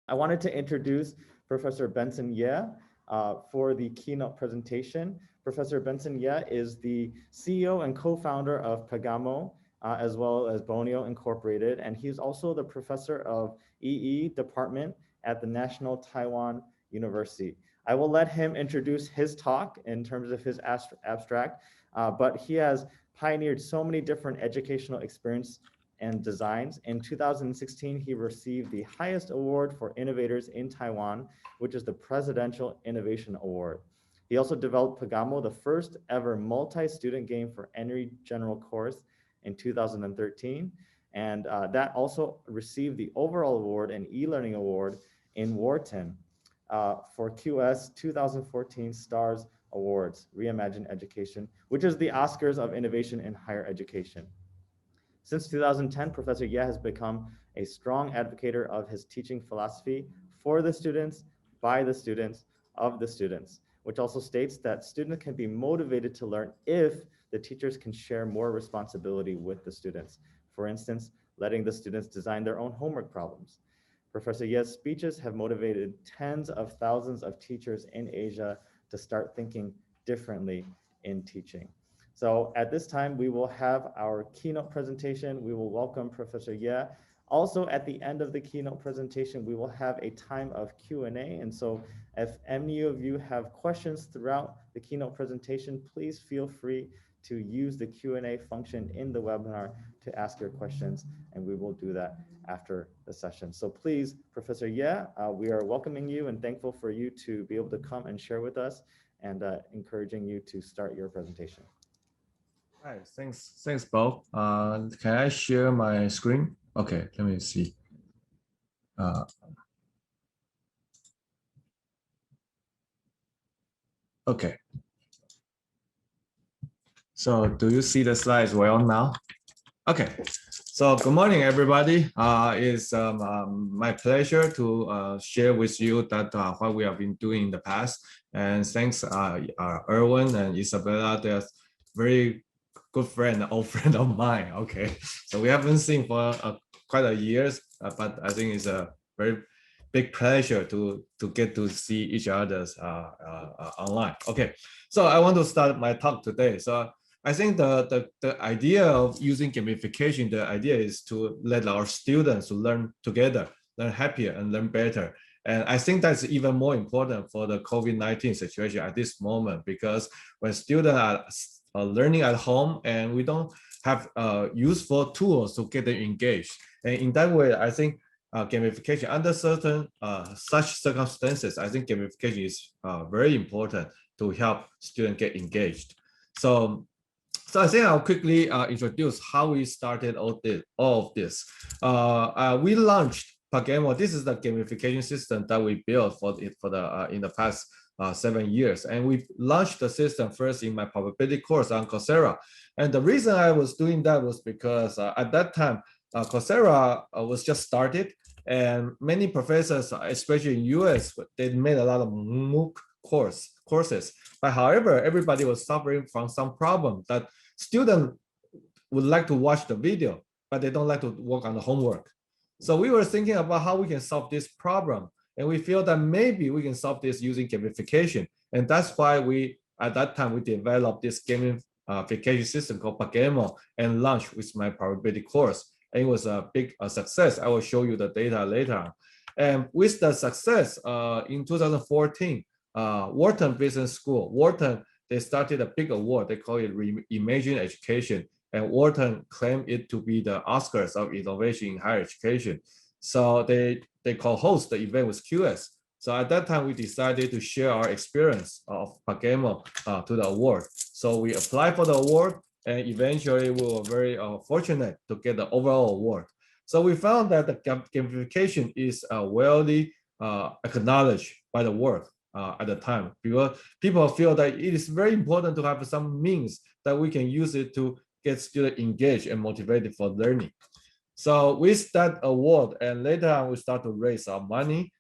I wanted to introduce Professor Benson Ye for the keynote presentation. Professor Benson Ye is the CEO and co-founder of PaGamO, as well as Bonio Incorporated, and he's also the professor of EE department at the National Taiwan University. I will let him introduce his talk in terms of his abstract, but he has pioneered so many different educational experience and designs. In 2016, he received the highest award for innovators in Taiwan, which is the Presidential Innovation Award. He also developed PaGamO, the first ever multi-student game for any general course in 2013. And that also received the overall award and eLearning award in Wharton for QS 2014 STARS Awards, Reimagine Education, which is the Oscars of innovation in higher education. Since 2010, Professor Ye has become a strong advocate of his teaching philosophy for the students, by the students, of the students, which also states that students can be motivated to learn if the teachers can share more responsibility with the students. For instance, letting the students design their own homework problems. Professor Ye's speeches have motivated tens of thousands of teachers in Asia to start thinking differently in teaching. So at this time, we will have our keynote presentation. We will welcome Professor Ye. Also, at the end of the keynote presentation, we will have a time of Q&A. And so if any of you have questions throughout the keynote presentation, please feel free to use the Q&A function in the webinar to ask your questions, and we will do that after the session. So please, Professor Ye, we are welcoming you and thankful for you to be able to come and share with us, and encouraging you to start your presentation. Hi, thanks, Bob. Can I share my screen? Okay, let me see. Okay. So, do you see the slides well now? Okay. So, good morning, everybody. It's my pleasure to share with you that what we have been doing in the past. And thanks, Erwin and Isabella. They're very good friend, old friend of mine. Okay, so we haven't seen for quite a years, but I think it's a very big pleasure to get to see each other's online. Okay, so I want to start my talk today. So I think the idea of using gamification, the idea is to let our students learn together, learn happier, and learn better. And I think that's even more important for the COVID-19 situation at this moment, because when students are learning at home and we don't have useful tools to get them engaged. And in that way, I think gamification under certain such circumstances, I think gamification is very important to help students get engaged. So I think I'll quickly introduce how we started all of this. We launched PaGamO. This is the gamification system that we built in the past 7 years, and we launched the system first in my probability course on Coursera. And the reason I was doing that was because at that time Coursera was just started, and many professors, especially in US, they made a lot of MOOC courses. But however, everybody was suffering from some problem that students would like to watch the video, but they don't like to work on the homework. So we were thinking about how we can solve this problem. And we feel that maybe we can solve this using gamification. And that's why at that time, we developed this gamification system called PaGamO and launched with my probability course. And it was a big success. I will show you the data later on. And with the success in 2014, Wharton Business School, they started a big award. They call it Reimagine Education. And Wharton claimed it to be the Oscars of innovation in higher education. So they co-host the event with QS. So at that time, we decided to share our experience of PaGamO to the award. So we applied for the award, and eventually we were very fortunate to get the overall award. So we found that the gamification is widely acknowledged by the world at the time. People feel that it is very important to have some means that we can use it to get students engaged and motivated for learning. So with that award, and later on we start to raise our money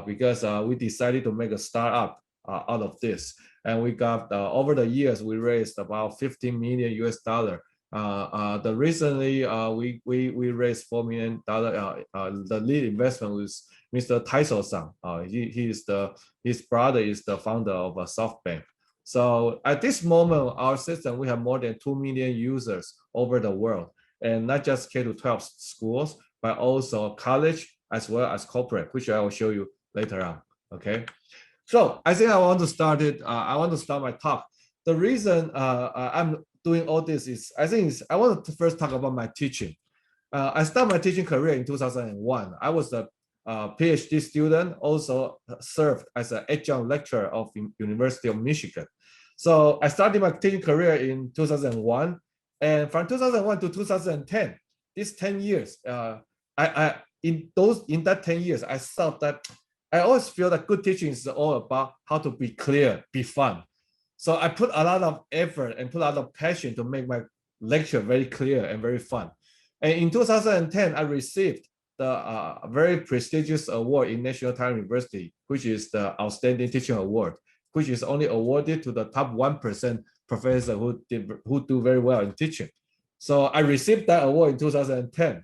because we decided to make a startup out of this. And we got, over the years, we raised about 15 million US dollar. Recently, we raised $4 million. The lead investment was Mr. Taiso-san. His brother is the founder of SoftBank. So at this moment, our system, we have more than 2 million users over the world, and not just K-12 schools, but also college as well as corporate, which I will show you later on. Okay. So I think I want to start it. I want to start my talk. The reason I'm doing all this is I want to first talk about my teaching. I started my teaching career in 2001. I was a PhD student, also served as an adjunct lecturer of University of Michigan. So I started my teaching career in 2001, and from 2001 to 2010, these 10 years, in that 10 years, I thought that I always feel that good teaching is all about how to be clear, be fun. So I put a lot of effort and put a lot of passion to make my lecture very clear and very fun. And in 2010, I received the very prestigious award in National Taiwan University, which is the Outstanding Teaching Award, which is only awarded to the top 1% professor who do very well in teaching. So I received that award in 2010.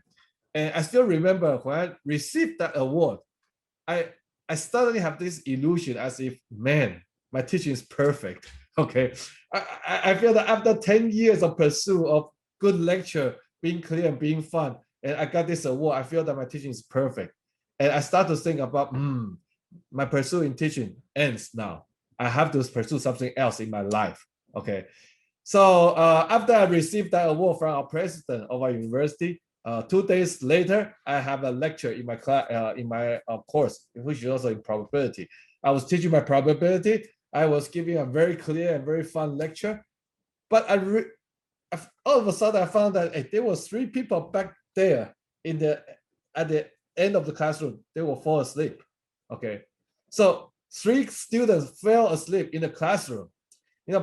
And I still remember when I received that award, I suddenly have this illusion as if, man, my teaching is perfect. Okay. I feel that after 10 years of pursuit of good lecture, being clear and being fun, and I got this award, I feel that my teaching is perfect. And I start to think about, my pursuit in teaching ends now. I have to pursue something else in my life. Okay. So after I received that award from our president of our university, 2 days later, I have a lecture in my class, in my course, which is also in probability. I was teaching my probability. I was giving a very clear and very fun lecture, but all of a sudden I found that there were 3 people back there at the end of the classroom. They will fall asleep. Okay, so 3 students fell asleep in the classroom.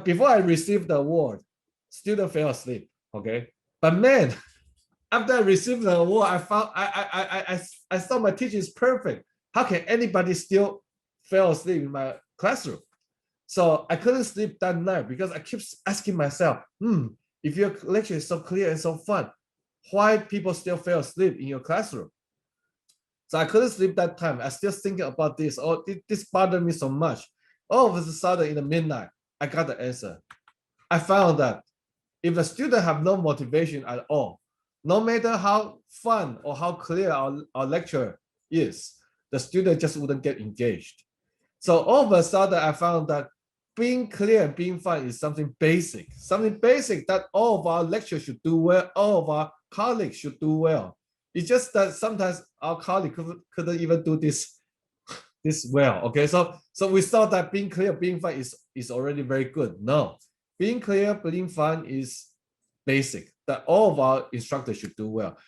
Before I received the award, student fell asleep. Okay, but man, after I received the award, I found I thought my teaching is perfect. How can anybody still fall asleep in my classroom? So I couldn't sleep that night because I keep asking myself, if your lecture is so clear and so fun, why people still fall asleep in your classroom? So I couldn't sleep that time. I still thinking about this. Oh, this bothered me so much. All of a sudden in the midnight, I got the answer. I found that if the student have no motivation at all, no matter how fun or how clear our lecture is, the student just wouldn't get engaged. So all of a sudden, I found that being clear and being fun is something basic that all of our lecturers should do well, all of our colleagues should do well. It's just that sometimes our colleagues couldn't even do this well. Okay, so we thought that being clear, being fun is already very good. No, being clear, being fun is basic that all of our instructors should do well.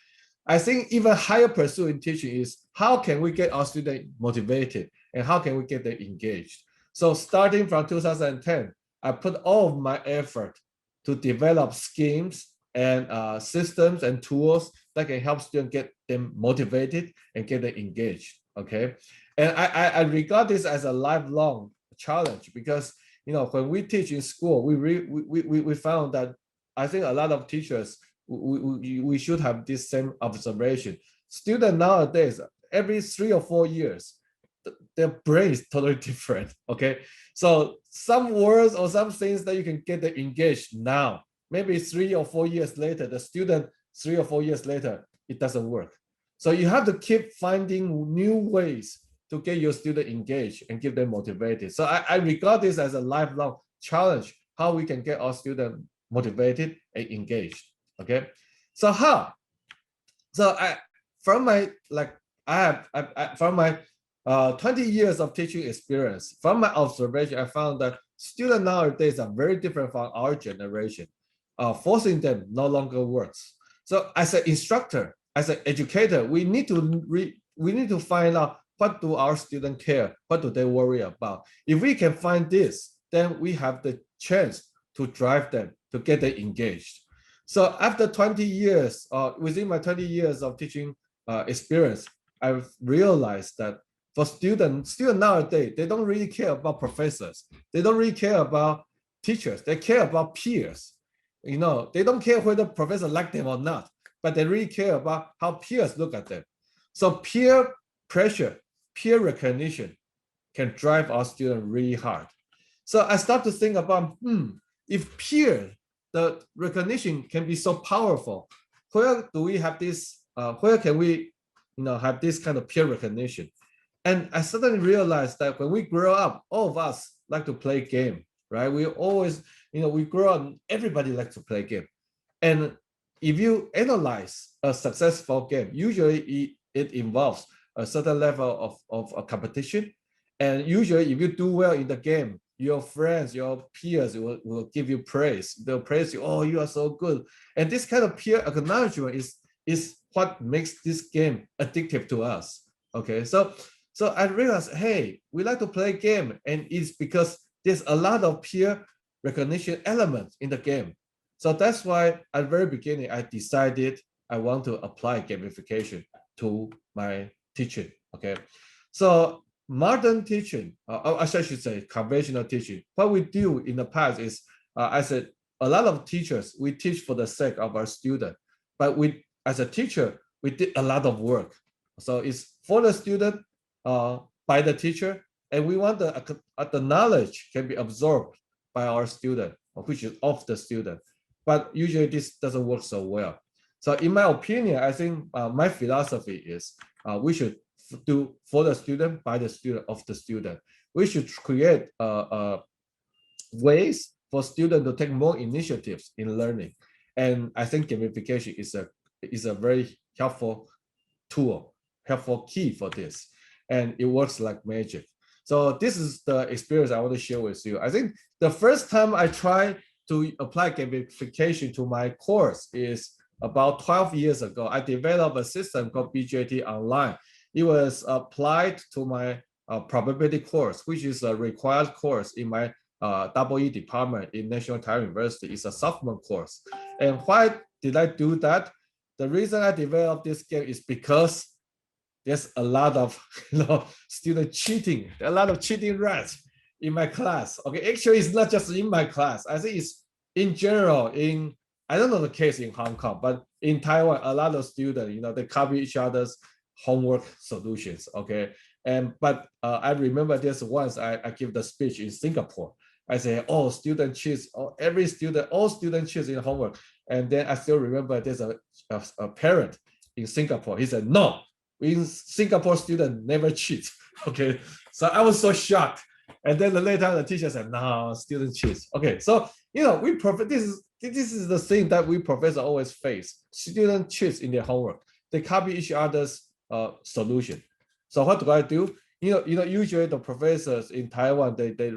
I think even higher pursuit in teaching is how can we get our students motivated and how can we get them engaged. So starting from 2010, I put all of my effort to develop schemes and systems and tools that can help students get them motivated and get them engaged. Okay, and I regard this as a lifelong challenge because when we teach in school, we found that I think a lot of teachers we should have this same observation. Students nowadays, every 3 or 4 years, their brain is totally different. Okay, so some words or some things that you can get them engaged now, maybe 3 or 4 years later, the student 3 or 4 years later, it doesn't work. So you have to keep finding new ways to get your student engaged and give them motivated. So I regard this as a lifelong challenge, how we can get our student motivated and engaged. Okay, so how? So from my 20 years of teaching experience, from my observation, I found that students nowadays are very different from our generation. Forcing them no longer works. So as an instructor, as an educator, we need to find out what do our students care, what do they worry about. If we can find this, then we have the chance to drive them, to get them engaged. So after 20 years, within my 20 years of teaching experience, I've realized that for students nowadays, they don't really care about professors. They don't really care about teachers. They care about peers. They don't care whether professors like them or not, but they really care about how peers look at them. So peer pressure peer recognition can drive our students really hard. So I start to think about, if peer, the recognition can be so powerful, where do we have this, where can we have this kind of peer recognition? And I suddenly realized that when we grow up, all of us like to play game, right? We always, we grow up, everybody likes to play game. And if you analyze a successful game, usually it involves a certain level of a competition. And usually if you do well in the game, your friends, your peers will give you praise. They'll praise you, oh, you are so good. And this kind of peer acknowledgement is what makes this game addictive to us. Okay, so I realized, hey, we like to play game, and it's because there's a lot of peer recognition elements in the game. So that's why at the very beginning, I decided I want to apply gamification to my teaching. Okay, so modern teaching, I should say conventional teaching, what we do in the past is, I said, a lot of teachers, we teach for the sake of our student, but as a teacher, we did a lot of work. So it's for the student, by the teacher, and we want the knowledge can be absorbed by our student, which is of the student. But usually this doesn't work so well. So in my opinion, I think my philosophy is we should do for the student, by the student, of the student. We should create ways for students to take more initiatives in learning. And I think gamification is a very helpful tool, helpful key for this. And it works like magic. So this is the experience I want to share with you. I think the first time I tried to apply gamification to my course is about 12 years ago. I developed a system called BJT Online. It was applied to my probability course, which is a required course in my EE department in National Taiwan University. It's a sophomore course. And why did I do that? The reason I developed this game is because there's a lot of student cheating, a lot of cheating rats in my class. Okay, actually, it's not just in my class. I think it's in general I don't know the case in Hong Kong, but in Taiwan, a lot of students, they copy each other's homework solutions. Okay, but I remember there's once I give the speech in Singapore. I say, oh, student cheats, all student cheats in homework. And then I still remember there's a parent in Singapore. He said, no, in Singapore, student never cheat. Okay, so I was so shocked. And then later the teacher said, no, student cheats. Okay, so this is the thing that we professors always face. Student cheats in their homework. They copy each other's solution. So what do I do? Usually the professors in Taiwan, they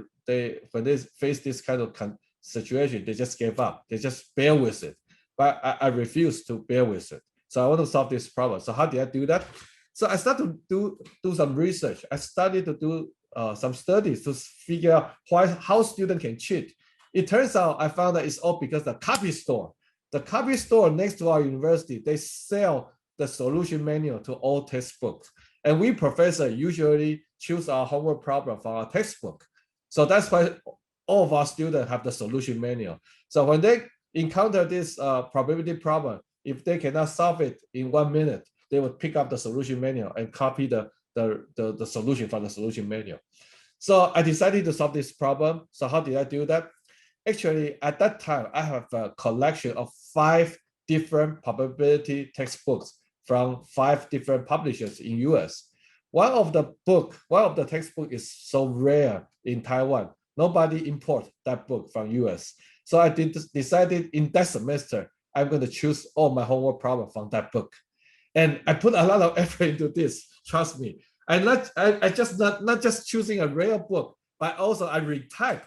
when they face this kind of situation, they just give up. They just bear with it. But I refuse to bear with it. So I want to solve this problem. So how did I do that? So I started to do some research. I started to do some studies to figure out how students can cheat. It turns out I found that it's all because the copy store next to our university, they sell the solution manual to all textbooks. And we professors usually choose our homework problem from our textbook. So that's why all of our students have the solution manual. So when they encounter this probability problem, if they cannot solve it in 1 minute, they would pick up the solution manual and copy the solution from the solution manual. So I decided to solve this problem. So how did I do that? Actually, at that time, I have a collection of 5 different probability textbooks from 5 different publishers in US. One of the textbook is so rare in Taiwan. Nobody import that book from US. So I decided in that semester, I'm going to choose all my homework problem from that book. And I put a lot of effort into this, trust me. I just not just choosing a rare book, but also I retype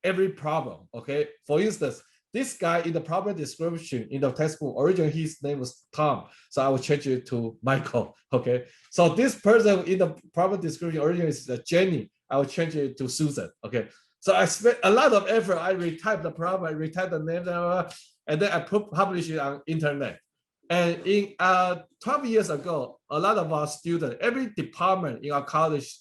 every problem, okay? For instance, this guy in the problem description in the textbook, originally his name was Tom, so I will change it to Michael, okay? So this person in the problem description originally is Jenny, I will change it to Susan, okay? So I spent a lot of effort, I retype the problem, I retype the name, and then I publish it on internet. And in 12 years ago, a lot of our students, every department in our college,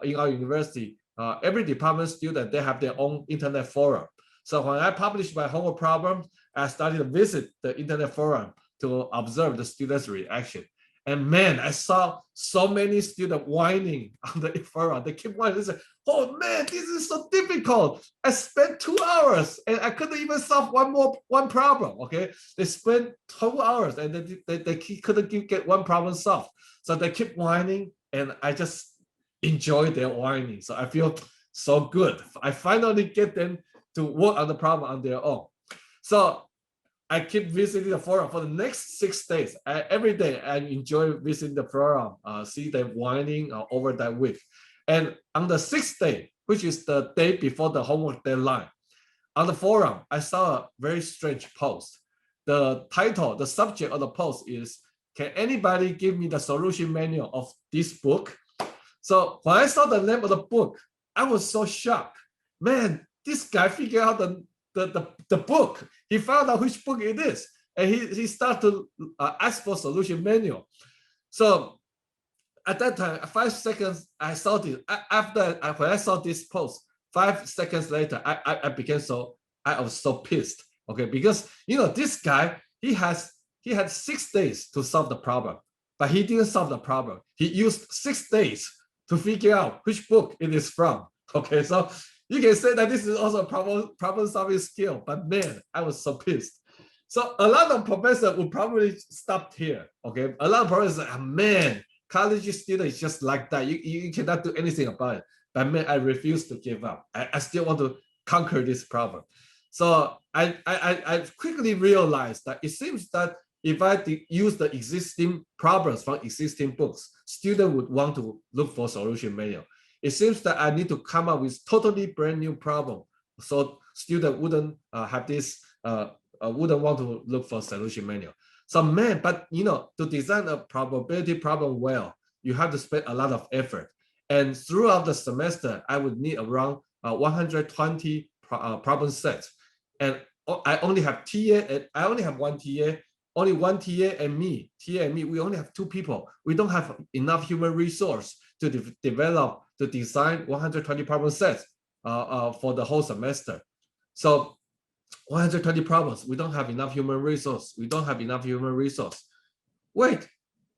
in our university, every department student, they have their own internet forum. So when I published my homework problem, I started to visit the internet forum to observe the students' reaction. And man, I saw so many students whining on the forum. They keep whining. They say, oh man, this is so difficult. I spent 2 hours and I couldn't even solve one problem, okay? They spent 2 hours and they couldn't get one problem solved. So they keep whining and I just enjoy their whining. So I feel so good. I finally get them to work on the problem on their own. So I keep visiting the forum for the next 6 days. Every day I enjoy visiting the forum, see them whining over that week. And on the 6th day, which is the day before the homework deadline, on the forum, I saw a very strange post. The title, the subject of the post is, can anybody give me the solution manual of this book? So when I saw the name of the book, I was so shocked. Man, this guy figured out the book. He found out which book it is, and he started to ask for solution manual. So at that time, 5 seconds, I saw this. When I saw this post, 5 seconds later, I was so pissed. Okay, because this guy, he had 6 days to solve the problem, but he didn't solve the problem. He used 6 days to figure out which book it is from. Okay, so you can say that this is also a problem solving skill, but man, I was so pissed. So a lot of professors would probably stop here. Okay, a lot of professors say, oh, man, college student is just like that. You cannot do anything about it. But man, I refuse to give up. I still want to conquer this problem. So I quickly realized that it seems that if I use the existing problems from existing books, students would want to look for solution manual. It seems that I need to come up with totally brand new problem, so students wouldn't have this, wouldn't want to look for solution manual. So man, but to design a probability problem well, you have to spend a lot of effort. And throughout the semester, I would need around 120 problem sets. And I only have TA, and I only have one TA. Only one TA and me. TA and me, we only have 2 people. We don't have enough human resource to design 120 problem sets for the whole semester. So 120 problems, we don't have enough human resource. Wait,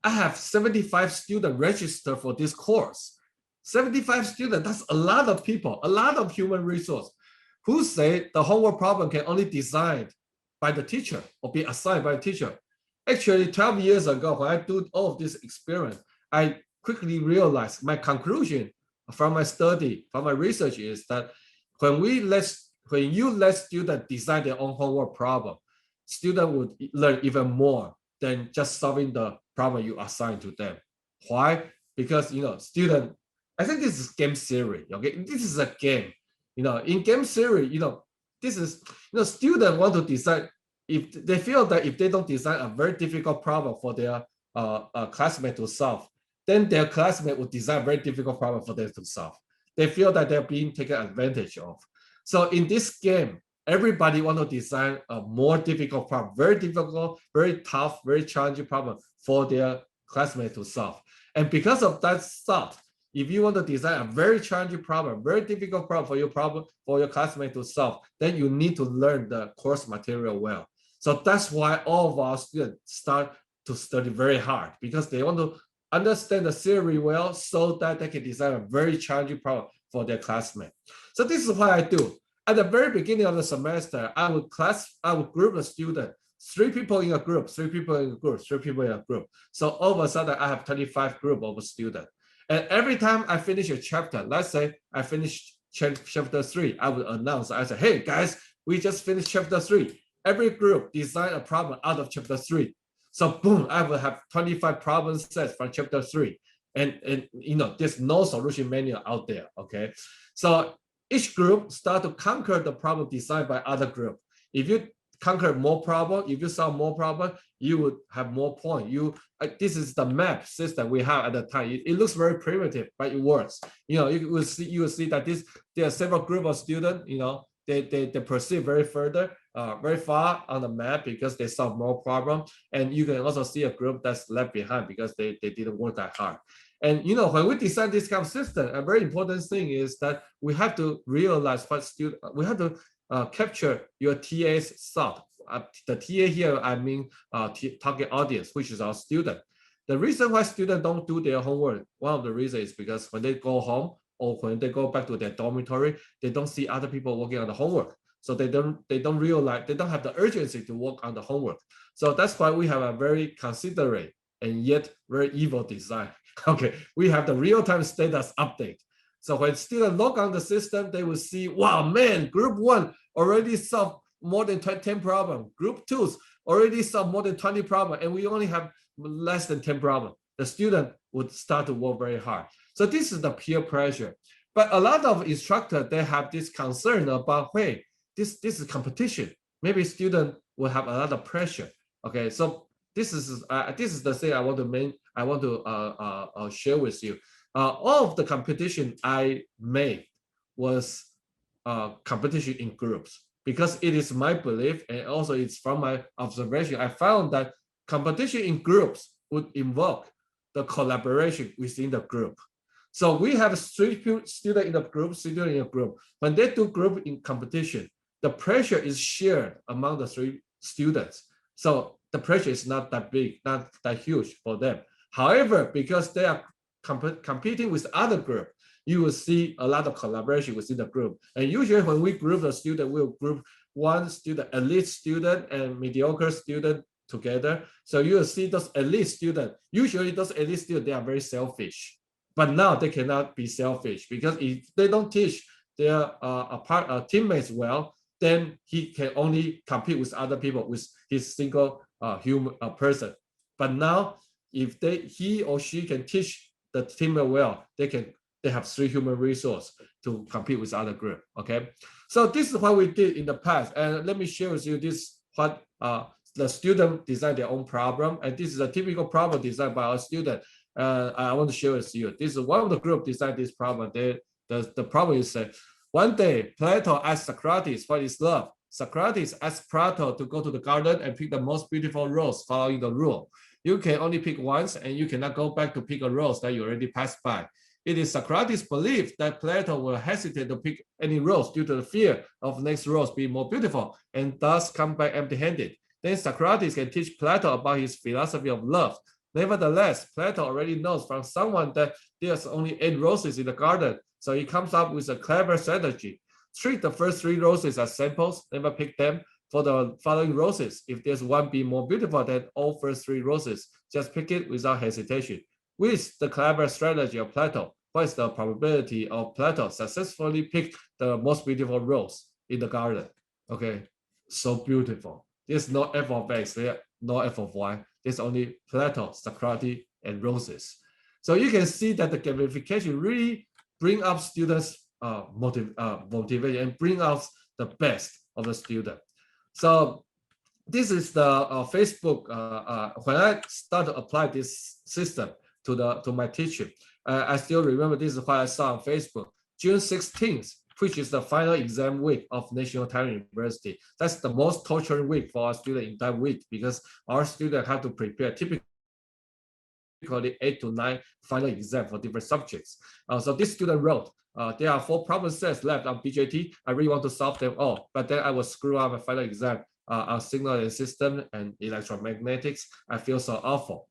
I have 75 students registered for this course. 75 students, that's a lot of people, a lot of human resource. Who say the homework problem can only designed by the teacher or be assigned by the teacher? Actually, 12 years ago, when I do all of this experiment, I quickly realized my conclusion from my study, from my research is that when you let students design their own homework problem, students would learn even more than just solving the problem you assign to them. Why? Because student, I think this is game theory. Okay, this is a game. In game theory, this is students want to design. If they feel that if they don't design a very difficult problem for their classmate to solve, then their classmate will design a very difficult problem for them to solve. They feel that they're being taken advantage of. So in this game, everybody want to design a more difficult problem, very difficult, very tough, very challenging problem for their classmate to solve. And because of that thought, if you want to design a very challenging problem, very difficult problem for your classmate to solve, then you need to learn the course material well. So that's why all of our students start to study very hard, because they want to understand the theory well so that they can design a very challenging problem for their classmate. So this is what I do. At the very beginning of the semester, I would group the student, 3 people in a group, 3 people in a group, 3 people in a group. So all of a sudden, I have 25 group of students. And every time I finish a chapter, let's say I finished chapter 3, I would announce, I say, hey guys, we just finished chapter 3. Every group design a problem out of chapter 3. So boom, I will have 25 problem sets from chapter 3. And there's no solution manual out there, okay? So each group start to conquer the problem designed by other group. If you conquer more problem, if you solve more problem, you would have more point. This is the map system we have at the time. It looks very primitive, but it works. You will see that there are several group of students. They proceed very far on the map because they solve more problems. And you can also see a group that's left behind because they didn't work that hard. And when we design this kind of system, a very important thing is that we have to realize we have to capture your TA's thought. The TA here, I mean target audience, which is our student. The reason why students don't do their homework, one of the reasons is because when they go home or when they go back to their dormitory, they don't see other people working on the homework. So they don't realize, they don't have the urgency to work on the homework. So that's why we have a very considerate and yet very evil design. Okay, we have the real-time status update. So when students log on the system, they will see, wow, man, group 1 already solved more than 10 problems. Group 2 already solved more than 20 problems, and we only have less than 10 problems. The student would start to work very hard. So this is the peer pressure. But a lot of instructors, they have this concern about, hey, this is competition. Maybe student will have a lot of pressure. Okay, so this is the thing I want to share with you. All of the competition I made was competition in groups, because it is my belief, and also it's from my observation. I found that competition in groups would invoke the collaboration within the group. So we have 3 students in the group, student in a group. When they do group in competition, the pressure is shared among the 3 students. So the pressure is not that big, not that huge for them. However, because they are competing with other group, you will see a lot of collaboration within the group. And usually when we group the student, we'll group one student, elite student and mediocre student together. So you will see those elite students, usually those elite students, they are very selfish. But now they cannot be selfish, because if they don't teach their teammates well, then he can only compete with other people, with his single human person. But now, if he or she can teach the teammate well, they have 3 human resources to compete with other group. Okay, so this is what we did in the past, and let me share with you this what the student designed their own problem, and this is a typical problem designed by our student. I want to share with you. This is one of the group designed this problem. The problem is one day Plato asked Socrates what is love. Socrates asked Plato to go to the garden and pick the most beautiful rose following the rule. You can only pick once, and you cannot go back to pick a rose that you already passed by. It is Socrates' belief that Plato will hesitate to pick any rose due to the fear of next rose being more beautiful, and thus come back empty-handed. Then Socrates can teach Plato about his philosophy of love. Nevertheless, Plato already knows from someone that there's only 8 roses in the garden, so he comes up with a clever strategy. Treat the first 3 roses as samples, never pick them. For the following roses, if there's one be more beautiful than all first 3 roses, just pick it without hesitation. With the clever strategy of Plato, what is the probability of Plato successfully pick the most beautiful rose in the garden? Okay, so beautiful. There's no f of x, there's no f of y. There's only Plato, Socrates, and roses. So you can see that the gamification really bring up students' motivation and bring out the best of the student. So this is the Facebook. When I started to apply this system to my teaching, I still remember this is what I saw on Facebook. June 16th, which is the final exam week of National Taiwan University. That's the most torturing week for our students in that week, because our students have to prepare typically 8 to 9 final exam for different subjects. So this student wrote, there are 4 problem sets left on BJT. I really want to solve them all, but then I will screw up my final exam on signal and system and electromagnetics. I feel so awful.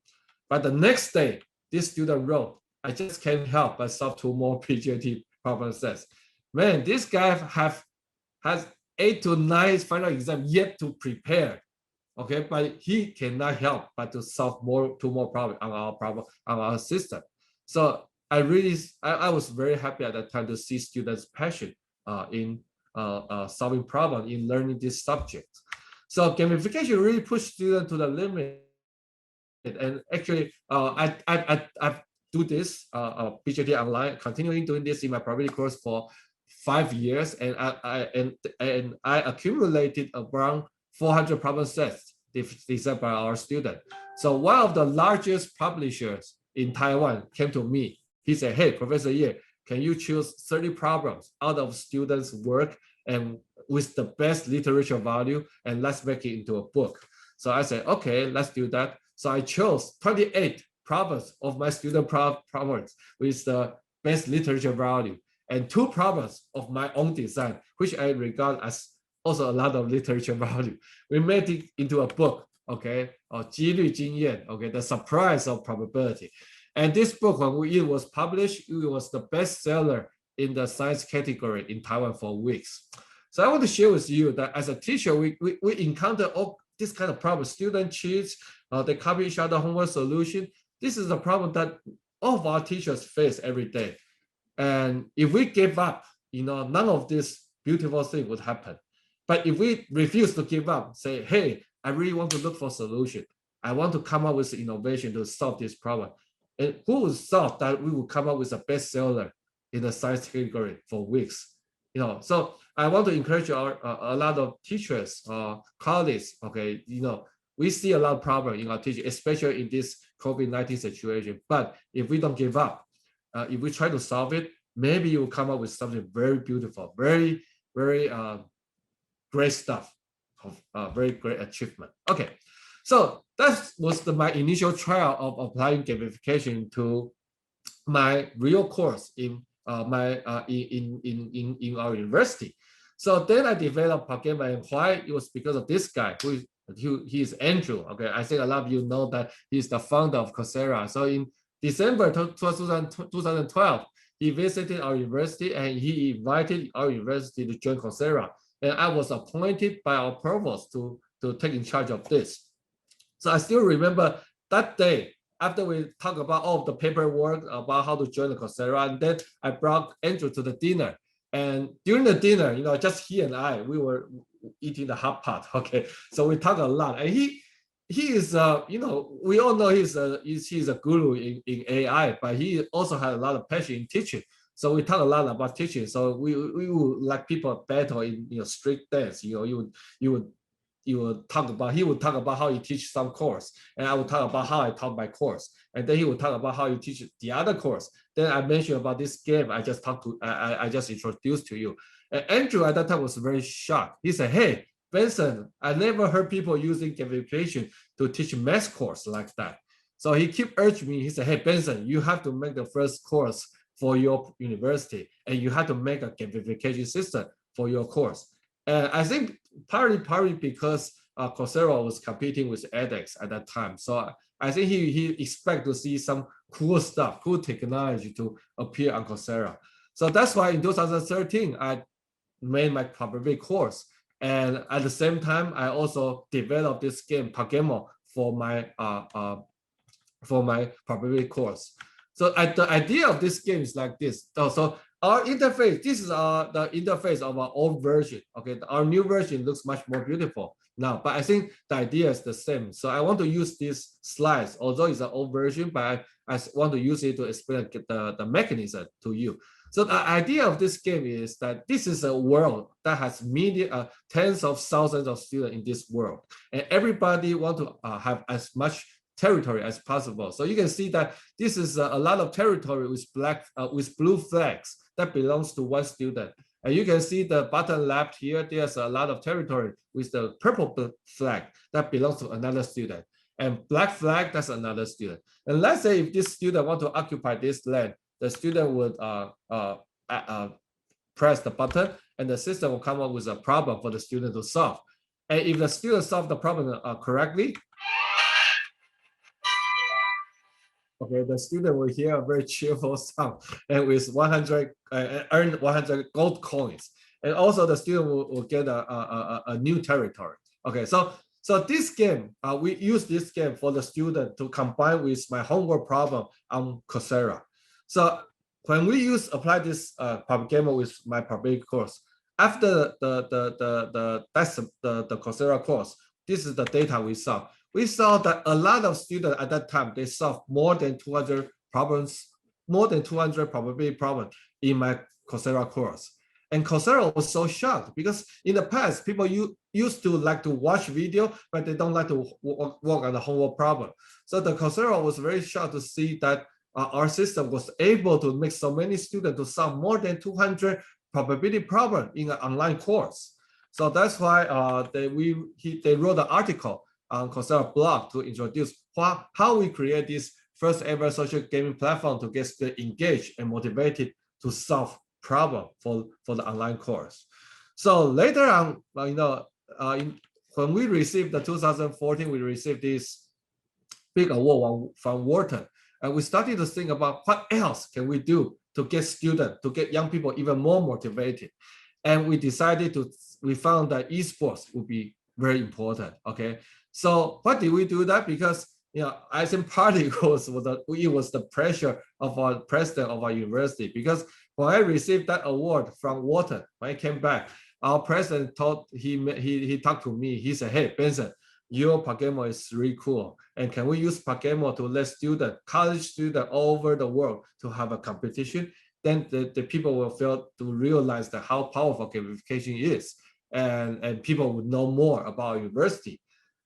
But the next day, this student wrote, I just can't help but solve 2 more BJT problem sets. Man, this guy has 8 to 9 final exam yet to prepare. Okay, but he cannot help but to solve 2 more problems on our system. So I was very happy at that time to see students' passion in solving problems, in learning this subject. So gamification really pushed students to the limit. And actually, I do this BJT online, continuing doing this in my probability course for 5 years, and I accumulated around 400 problem sets designed by our student. So one of the largest publishers in Taiwan came to me. He said, hey, Professor Ye, can you choose 30 problems out of students' work and with the best literature value, and let's make it into a book. So I said, okay, let's do that. So I chose 28 problems of my student problems with the best literature value, and 2 problems of my own design, which I regard as also a lot of literature value. We made it into a book okay, or 几率经验, okay, the surprise of probability. And this book, when it was published, it was the bestseller in the science category in Taiwan for weeks. So I want to share with you that as a teacher, we encounter all this kind of problem. Student cheats, they copy each other homework solution. This is a problem that all of our teachers face every day. And if we give up, none of this beautiful thing would happen. But if we refuse to give up, say, hey, I really want to look for a solution. I want to come up with innovation to solve this problem. And who would thought that we would come up with a bestseller in the science category for weeks? So I want to encourage a lot of teachers, colleagues. Okay, we see a lot of problems in our teaching, especially in this COVID-19 situation. But if we don't give up, if we try to solve it, maybe you will come up with something very beautiful, very, very great stuff, very great achievement. Okay, so that was my initial trial of applying gamification to my real course in our university. So then I developed PaGamO, and why? It was because of this guy he is Andrew. Okay, I think a lot of you know that he's the founder of Coursera. So in December 2012, he visited our university and he invited our university to join Coursera. And I was appointed by our provost to take in charge of this. So I still remember that day, after we talked about all of the paperwork about how to join the Coursera, and then I brought Andrew to the dinner. And during the dinner, just he and I, we were eating the hot pot. Okay, so we talked a lot. And he is, we all know he's a guru in AI, but he also had a lot of passion in teaching. So we talk a lot about teaching. So we would like people battle in street dance. He would talk about how he teach some course, and I would talk about how I taught my course, and then he would talk about how he teach the other course. Then I mentioned about this game I just introduced to you. And Andrew at that time was very shocked. He said, "Hey, Benson, I never heard people using gamification to teach math course like that." So he kept urging me. He said, "Hey, Benson, you have to make the first course for your university, and you have to make a gamification system for your course." And I think partly because Coursera was competing with edX at that time. So I think he expected to see some cool stuff, cool technology to appear on Coursera. So that's why in 2013, I made my probability course. And at the same time, I also developed this game, PaGamO, for my probability course. So the idea of this game is like this. So our interface, this is the interface of our old version. Okay, our new version looks much more beautiful now, but I think the idea is the same. So I want to use these slides, although it's an old version, but I want to use it to explain the mechanism to you. So the idea of this game is that this is a world that has tens of thousands of students in this world, and everybody want to have as much territory as possible. So you can see that this is a lot of territory with blue flags that belongs to one student. And you can see the bottom left here, there's a lot of territory with the purple flag that belongs to another student. And black flag, that's another student. And let's say if this student want to occupy this land, the student would press the button and the system will come up with a problem for the student to solve. And if the student solve the problem correctly, okay, the student will hear a very cheerful sound and with 100 earn 100 gold coins. And also the student will get a new territory. Okay, so this game, we use this game for the student to combine with my homework problem on Coursera. So when we apply this PaGamO with my probability course, after the Coursera course, this is the data we saw. We saw that a lot of students at that time, they solved more than 200 problems, more than 200 probability problems in my Coursera course. And Coursera was so shocked because in the past, people used to like to watch video, but they don't like to work on the homework problem. So the Coursera was very shocked to see that our system was able to make so many students to solve more than 200 probability problems in an online course. So that's why they wrote an article on Coursera blog to introduce how we create this first ever social gaming platform to get students engaged and motivated to solve problem for the online course. So later on, when we received the 2014, we received this big award from Wharton. And we started to think about what else can we do to get students, to get young people even more motivated. And we decided we found that esports would be very important, okay? So what did we do that? Because, I think partly it was the pressure of our president of our university, because when I received that award from Wharton, when I came back, our president he talked to me, he said, hey, Benson, your PaGamO is really cool. And can we use PaGamO to let college students all over the world to have a competition? Then the people will feel to realize that how powerful gamification is. And people would know more about university.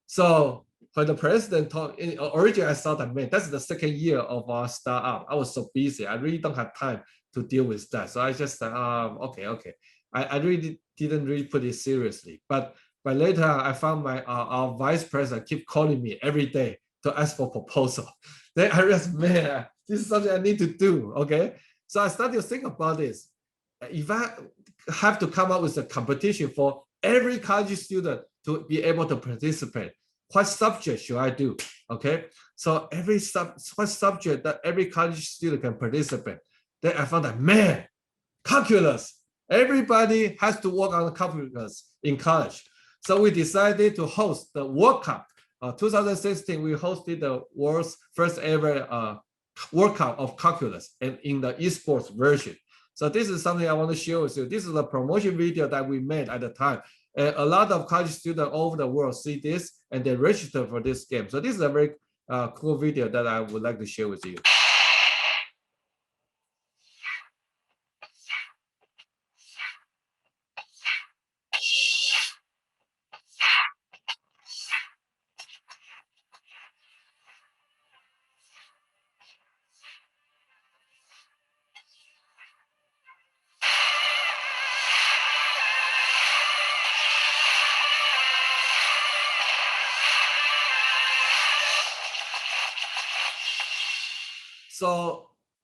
So when the president talked, originally I thought that, man, that's the second year of our startup. I was so busy. I really don't have time to deal with that. So I just said, okay. I really didn't really put it seriously. But later I found our vice president keep calling me every day to ask for proposal. Then I realized, man, this is something I need to do, okay? So I started to think about this. If I have to come up with a competition for every college student to be able to participate, what subject should I do, okay? So what subject that every college student can participate? Then I found that, man, calculus. Everybody has to work on calculus in college. So we decided to host the World Cup. 2016, we hosted the world's first ever World Cup of calculus and in the esports version. So this is something I want to share with you. This is a promotion video that we made at the time. And a lot of college students all over the world see this and they register for this game. So this is a very cool video that I would like to share with you.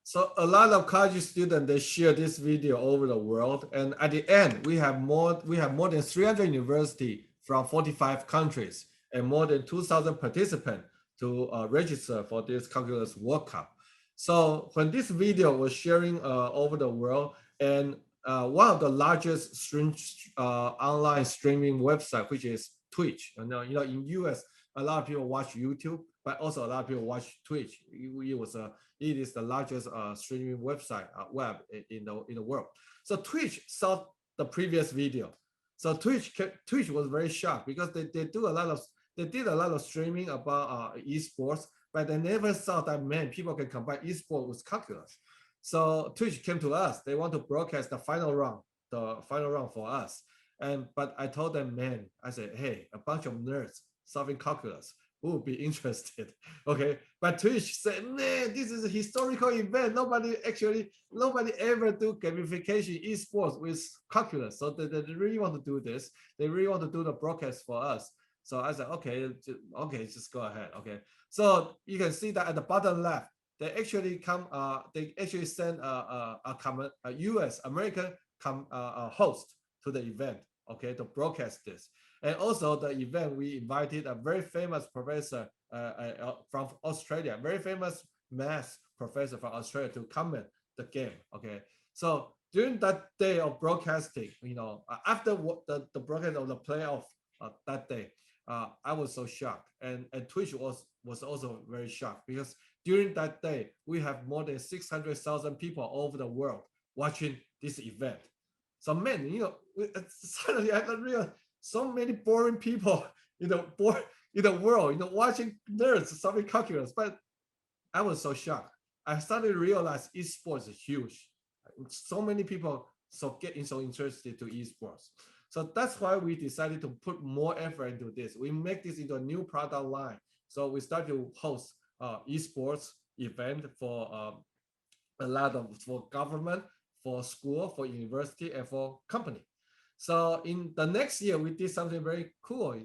So a lot of college students, they share this video over the world, and at the end we have more than 300 universities from 45 countries and more than 2,000 participants to register for this calculus World Cup. So when this video was sharing over the world, and one of the largest online streaming website, which is Twitch, in US, a lot of people watch YouTube, but also a lot of people watch Twitch. It is the largest streaming website web in the world. So Twitch saw the previous video. So Twitch was very shocked because they did a lot of streaming about esports, but they never thought that, man, people can combine esports with calculus. So Twitch came to us. They want to broadcast the final round for us. But I told them, man, I said, hey, a bunch of nerds solving calculus who would be interested, okay? But Twitch said, man, this is a historical event. Nobody ever do gamification esports with calculus. So they really want to do this. They really want to do the broadcast for us. So I said, okay, just go ahead, okay? So you can see that at the bottom left, they actually send a US American host to the event, okay, to broadcast this. And also the event, we invited a very famous professor from Australia, very famous math professor from Australia to comment the game, okay? So during that day of broadcasting, after the broadcast of the playoff that day, I was so shocked. And Twitch was also very shocked because during that day, we have more than 600,000 people all over the world watching this event. So man, suddenly I realized so many boring people in the world, watching nerds solving calculus. But I was so shocked. I started to realize esports is huge. So many people getting so interested to esports. So that's why we decided to put more effort into this. We make this into a new product line. So we start to host esports event for for government, for school, for university, and for company. So in the next year, we did something very cool.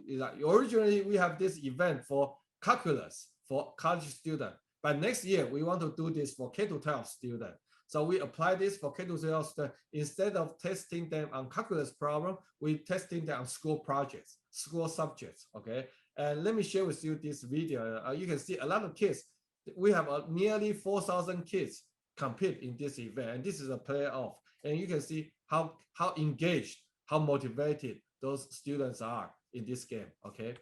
Originally, we have this event for calculus for college students. But next year, we want to do this for K-12 students. So we apply this for K-12 students. Instead of testing them on calculus problem, we testing them on school projects, school subjects, okay? And let me share with you this video. You can see a lot of kids. We have nearly 4,000 kids compete in this event, and this is a playoff. And you can see how engaged, how motivated those students are in this game, okay?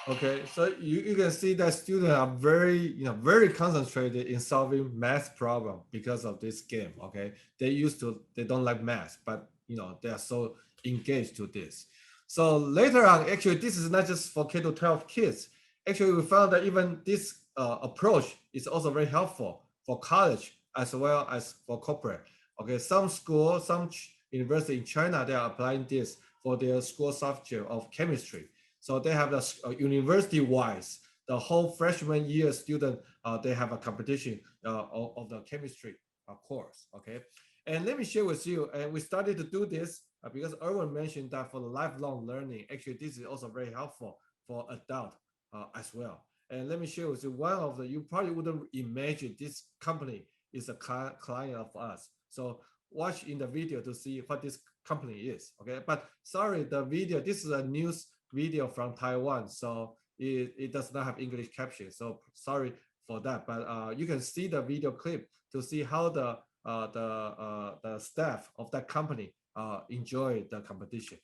Okay, so you can see that students are very concentrated in solving math problem because of this game. Okay, they don't like math, but they are so engaged to this. So later on, actually, this is not just for K-12 kids. Actually, we found that even this approach is also very helpful for college as well as for corporate. Okay, some school, some university in China, they are applying this for their school subject of chemistry. So they have the university-wise, the whole freshman year student, they have a competition of the chemistry course, okay? And let me share with you, and we started to do this because Erwin mentioned that for the lifelong learning, actually this is also very helpful for adult as well. And let me share with you, you probably wouldn't imagine this company is a client of us. So watch in the video to see what this company is, okay? But sorry, the video, this is a news video from Taiwan, so it does not have English caption, so sorry for that. But you can see the video clip to see how the staff of that company enjoy the competition.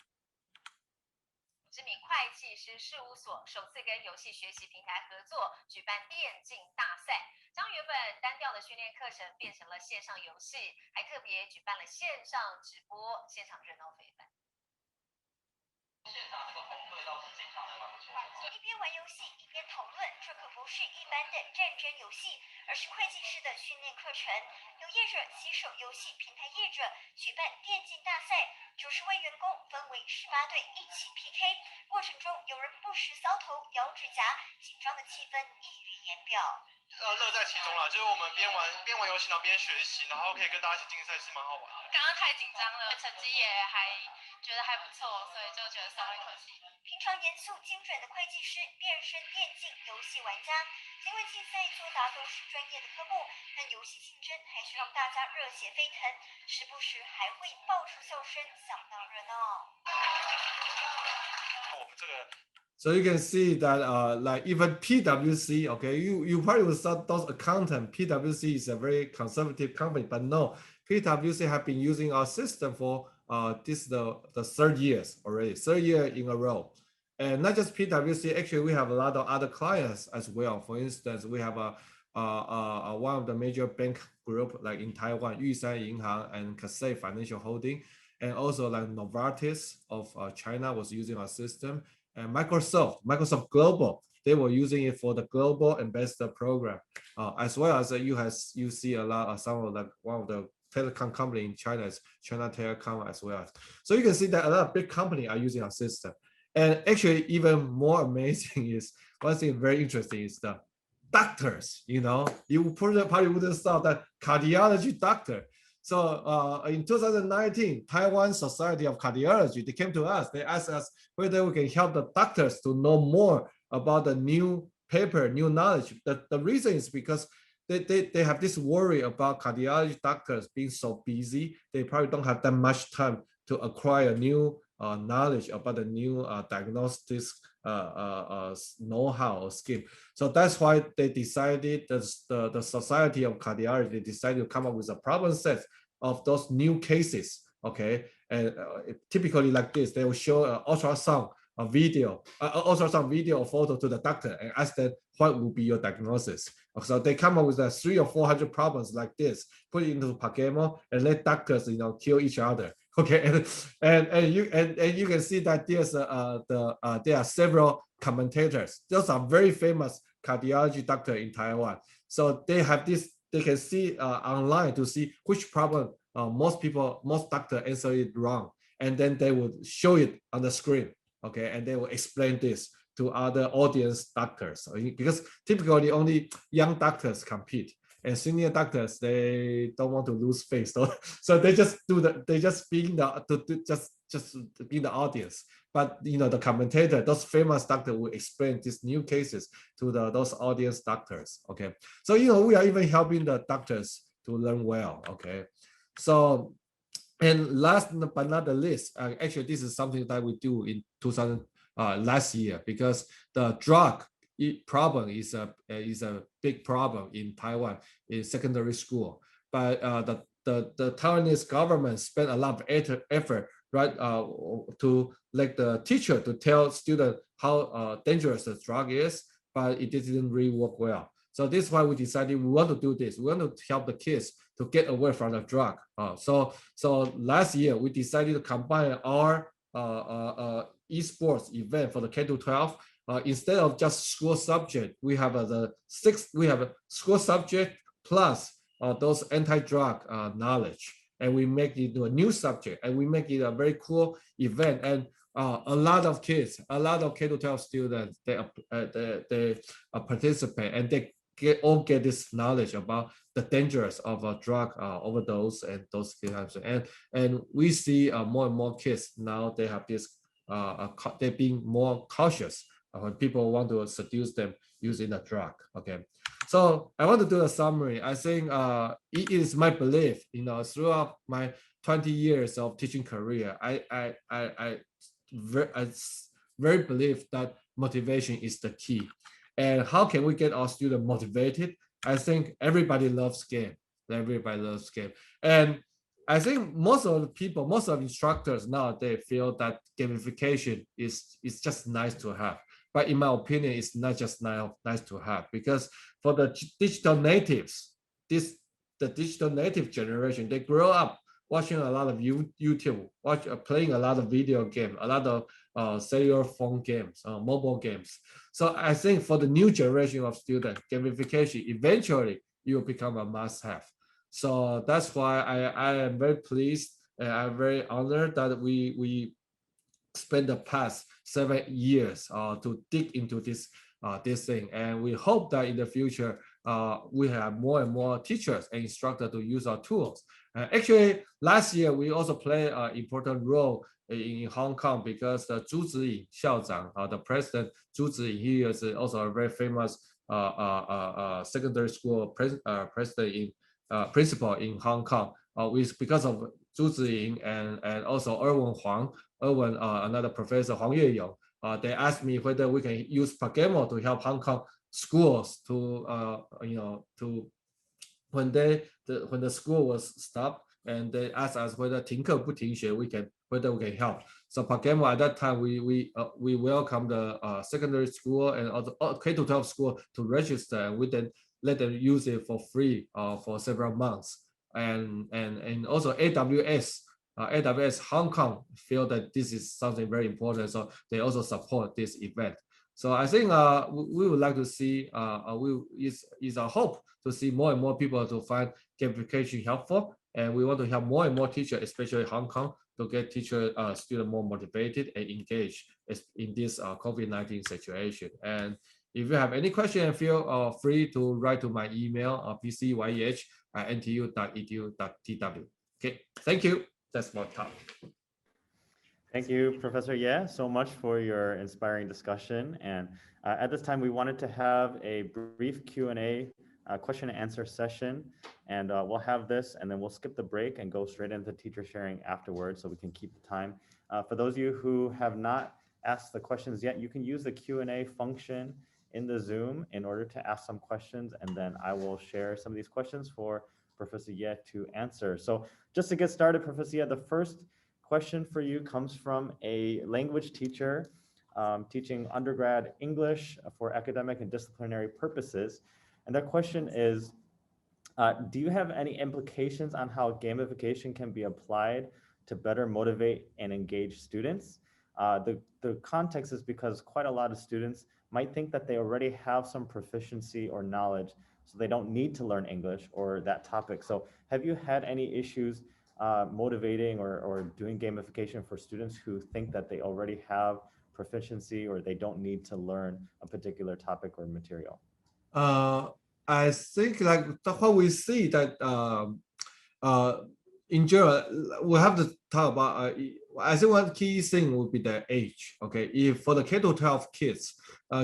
知名会计师事务所首次跟游戏学习平台合作，举办电竞大赛，将原本单调的训练课程变成了线上游戏，还特别举办了线上直播，现场热闹非凡。 一边玩游戏一边讨论，这可不是一般的战争游戏，而是会计师的训练课程。有业者携手游戏平台业者举办电竞大赛，90位员工分为18队一起 PK， 过程中有人不时搔头、咬指甲，紧张的气氛溢于言表。乐在其中啦，就是我们边玩游戏，然后边学习，然后可以跟大家一起竞赛，是蛮好玩的。刚刚太紧张了，成绩也还觉得还不错，所以就觉得松了一口气。 平常严肃精准的会计师变身电竞游戏玩家，尽管竞赛作答都是专业的科目，但游戏竞争还是让大家热血沸腾，时不时还会爆出笑声，相当热闹。我们这个。 So you can see that like even PwC, okay, you probably will start those accountant. PwC is a very conservative company, but no, PwC have been using our system for this the third year in a row. And not just PwC, actually we have a lot of other clients as well. For instance, we have one of the major bank group like in Taiwan, Yushan Yinhang and Kasei Financial Holding, and also like Novartis of China was using our system. And Microsoft Global, they were using it for the Global Ambassador Program, as well as you see a lot of some of the one of the telecom company in China is China Telecom as well. So you can see that a lot of big companies are using our system. And actually, even more amazing is one thing very interesting is the doctors. You probably wouldn't thought that cardiology doctor. So in 2019, Taiwan Society of Cardiology, they came to us. They asked us whether we can help the doctors to know more about the new paper, new knowledge. The reason is because they have this worry about cardiology doctors being so busy. They probably don't have that much time to acquire new knowledge about the new diagnostics know-how or skill. So that's why they decided, the Society of Cardiology, they decided to come up with a problem set of those new cases, okay? And typically like this, they will show an ultrasound video or photo to the doctor and ask them what will be your diagnosis. So they come up with 300 or 400 problems like this, put it into PaGamO and let doctors, kill each other. Okay, and you can see that there's there are several commentators. Those are very famous cardiology doctor in Taiwan. So they have this. They can see online to see which problem most doctor answer it wrong, and then they will show it on the screen. Okay, and they will explain this to other audience doctors, because typically only young doctors compete. And senior doctors, they don't want to lose face, so they just be in the audience. But the commentator, those famous doctors, will explain these new cases to those audience doctors. Okay, so we are even helping the doctors to learn well. Okay, so and last but not the least, actually this is something that we do in last year, because the drug problem is a big problem in Taiwan in secondary school. But the Taiwanese government spent a lot of effort, right, to let the teacher to tell students how dangerous the drug is, but it didn't really work well. So this is why we decided we want to do this. We want to help the kids to get away from the drug. So last year we decided to combine our esports event for the K-12. Instead of just school subject, we have a school subject plus those anti-drug knowledge, and we make it into a new subject, and we make it a very cool event. And a lot of kids, a lot of K-12 students, they participate, and they all get this knowledge about the dangers of a drug overdose and those kinds. And we see more and more kids now, they have this, they're being more cautious when people want to seduce them using a drug. Okay, so I want to do a summary. I think it is my belief, throughout my 20 years of teaching career, I very believe that motivation is the key. And how can we get our students motivated? I think everybody loves game. Everybody loves game. And I think most of the people, most of the instructors now, they feel that gamification is just nice to have. But in my opinion, it's not just nice to have, because for the digital natives, the digital native generation, they grow up watching a lot of YouTube, playing a lot of video games, a lot of cellular phone games, mobile games. So I think for the new generation of students, gamification eventually will become a must-have. So that's why I am very pleased and I'm very honored that we spent the past 7 years to dig into this thing, and we hope that in the future we have more and more teachers and instructors to use our tools. Actually, last year we also played an important role in Hong Kong, because the Zhu Ziying 校长, the president Zhu Ziying, he is also a very famous secondary school president principal in Hong Kong. Because of Zhu Ziying and also Erwin Huang, another professor, Huang Yueyong, they asked me whether we can use PaGamO to help Hong Kong schools to when the school was stopped, and they asked us whether 停课不停学 whether we can help. So PaGamO at that time, we welcome the secondary school and also K-12 school to register, and we then let them use it for free for several months. And also AWS Hong Kong feel that this is something very important, so they also support this event. So I think we would like to see, is our hope to see more and more people to find gamification helpful, and we want to help more and more teachers, especially Hong Kong, to get students more motivated and engaged in this COVID-19 situation. And if you have any question, feel free to write to my email, pcyeh@ntu.edu.tw. Okay, thank you. That's my talk. Thank you, Professor Ye, so much for your inspiring discussion. And at this time, we wanted to have a brief Q&A question and answer session. And we'll have this, and then we'll skip the break and go straight into teacher sharing afterwards so we can keep the time. For those of you who have not asked the questions yet, you can use the Q&A function in the Zoom in order to ask some questions, and then I will share some of these questions for Professor Ye to answer. So just to get started, Professor Ye, the first question for you comes from a language teacher teaching undergrad English for academic and disciplinary purposes. And their question is, do you have any implications on how gamification can be applied to better motivate and engage students? The context is because quite a lot of students might think that they already have some proficiency or knowledge, so they don't need to learn English or that topic. So have you had any issues motivating or doing gamification for students who think that they already have proficiency or they don't need to learn a particular topic or material? I think like what we see that in general, we have to talk about, I think one key thing would be the age. Okay, if for the K-12 kids,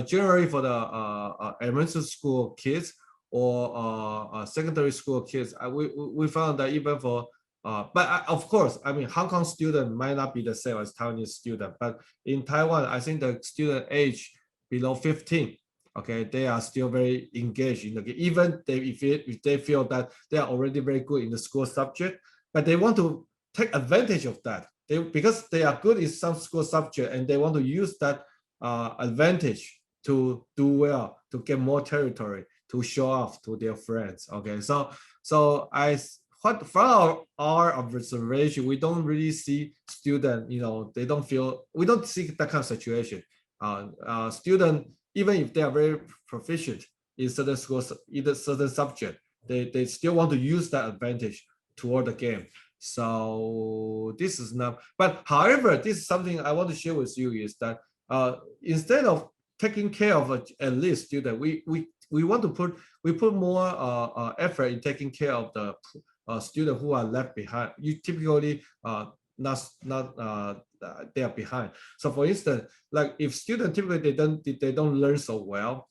generally for the elementary school kids or secondary school kids, we found that even for, but of course, I mean, Hong Kong student might not be the same as Taiwanese student, but in Taiwan, I think the student age below 15, okay, they are still very engaged in the game, even if they feel that they are already very good in the school subject, but they want to take advantage of that. Because they are good in some school subject and they want to use that advantage to do well, to get more territory, to show off to their friends. Okay, so from our observation, we don't really see student, we don't see that kind of situation. Student, even if they are very proficient in certain schools, either certain subject, they still want to use that advantage toward the game. So this is not, but however, this is something I want to share with you is that instead of taking care of an elite student, we want to put more effort in taking care of the students who are left behind. You typically they are behind. So for instance, like if students typically they don't learn so well,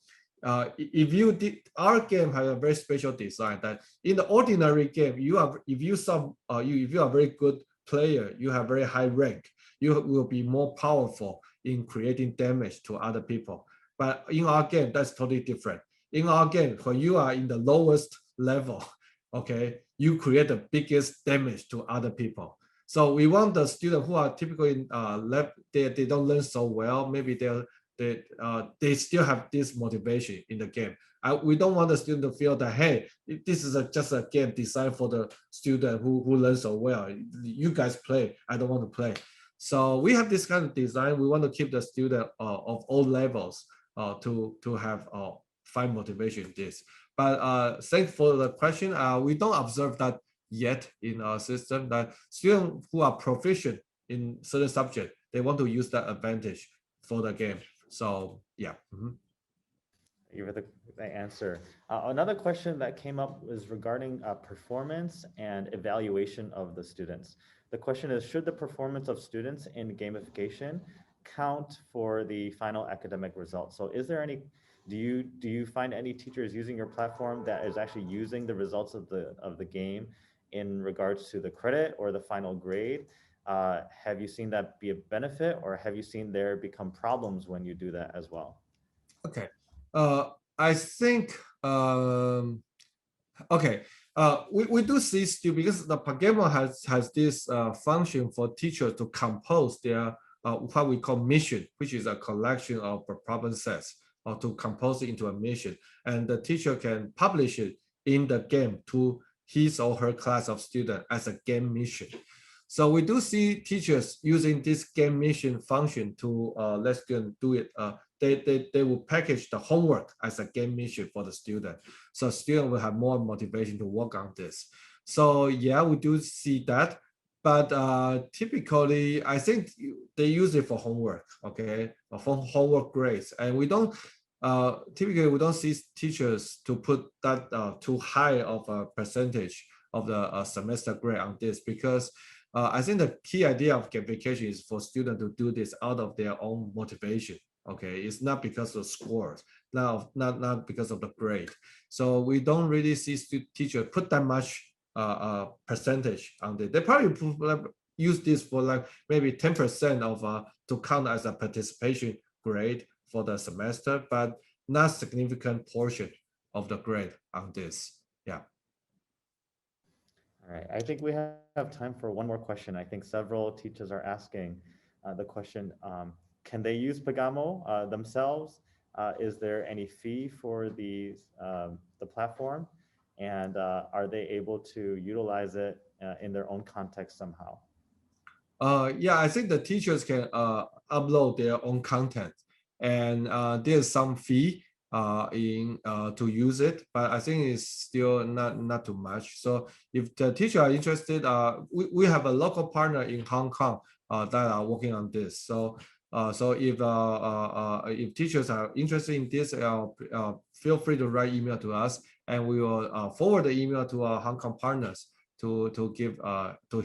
if you did, our game has a very special design that in the ordinary game, if you are a very good player, you have very high rank, you will be more powerful in creating damage to other people. But in our game, that's totally different. In our game, when you are in the lowest level, okay, you create the biggest damage to other people. So we want the students who are typically left, they don't learn so well, maybe they still have this motivation in the game. We don't want the student to feel that, hey, this is just a game designed for the student who learn so well. You guys play, I don't want to play. So we have this kind of design. We want to keep the student of all levels to have find motivation in this. But thanks for the question. We don't observe that yet in our system, that students who are proficient in certain subject, they want to use that advantage for the game. So yeah. Thank you for the answer. Another question that came up was regarding performance and evaluation of the students. The question is, should the performance of students in gamification count for the final academic results? So is there any, do you find any teachers using your platform that is actually using the results of the game in regards to the credit or the final grade? Have you seen that be a benefit, or have you seen there become problems when you do that as well? Okay, I think okay. We do see still, because the PaGamO has this function for teachers to compose their what we call mission, which is a collection of problem sets, or to compose it into a mission, and the teacher can publish it in the game to his or her class of students as a game mission. So we do see teachers using this game mission function to let students do it. They will package the homework as a game mission for the student. So students will have more motivation to work on this. So yeah, we do see that. But typically, I think they use it for homework, okay, for homework grades. And we don't, typically we don't see teachers to put that too high of a percentage of the semester grade on this, because I think the key idea of gamification is for students to do this out of their own motivation. Okay, it's not because of scores, not because of the grade. So we don't really see teacher put that much percentage on it. They probably use this for like maybe 10% of to count as a participation grade for the semester, but not significant portion of the grade on this. Yeah. All right, I think we have time for one more question. I think several teachers are asking the question, can they use PaGamO themselves? Is there any fee for the platform? And are they able to utilize it in their own context somehow? Yeah, I think the teachers can upload their own content, and there's some fee to use it, but I think it's still not too much. So if the teacher are interested, we have a local partner in Hong Kong that are working on this. So if teachers are interested in this, feel free to write email to us, and we will forward the email to our Hong Kong partners to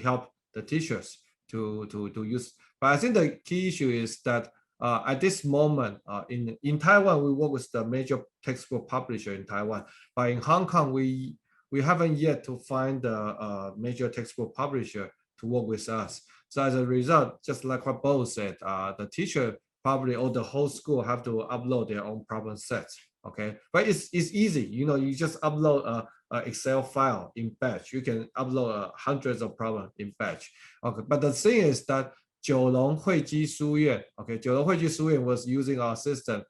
help the teachers to use. But I think the key issue is that at this moment in Taiwan, we work with the major textbook publisher in Taiwan, but in Hong Kong, we haven't yet to find the major textbook publisher to work with us. So as a result, just like what Bo said, the teacher probably or the whole school have to upload their own problem sets. Okay, but it's easy. You know, you just upload a Excel file in batch. You can upload hundreds of problems in batch. Okay, but the thing is that 九龙汇基书院, okay, 九龙汇基书院 was using our system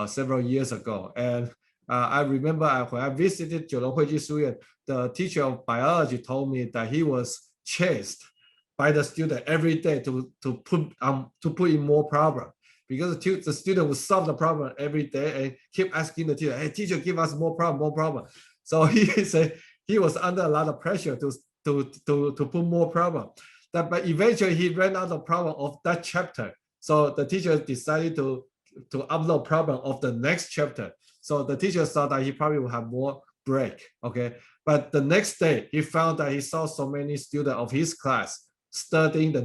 several years ago, and I remember when I visited 九龙汇基书院, the teacher of biology told me that he was chased by the student every day to put in more problem, because the student would solve the problem every day and keep asking the teacher, hey teacher, give us more problem. So he said he was under a lot of pressure to put more problem. But eventually he ran out of problem of that chapter. So the teacher decided to upload problem of the next chapter. So the teacher thought that he probably will have more break. Okay, but the next day he found that he saw so many students of his class studying the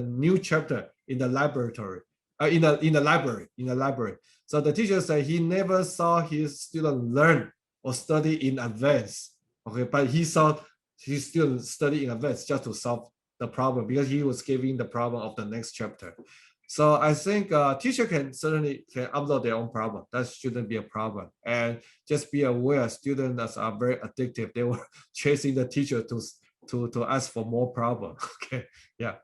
new chapter in the laboratory, in the library. So the teacher said he never saw his student learn or study in advance. Okay, but he saw his student study in advance just to solve the problem, because he was giving the problem of the next chapter. So I think teacher can certainly upload their own problem. That shouldn't be a problem. And just be aware, students are very addictive. They were chasing the teacher to ask for more problem. Okay, yeah.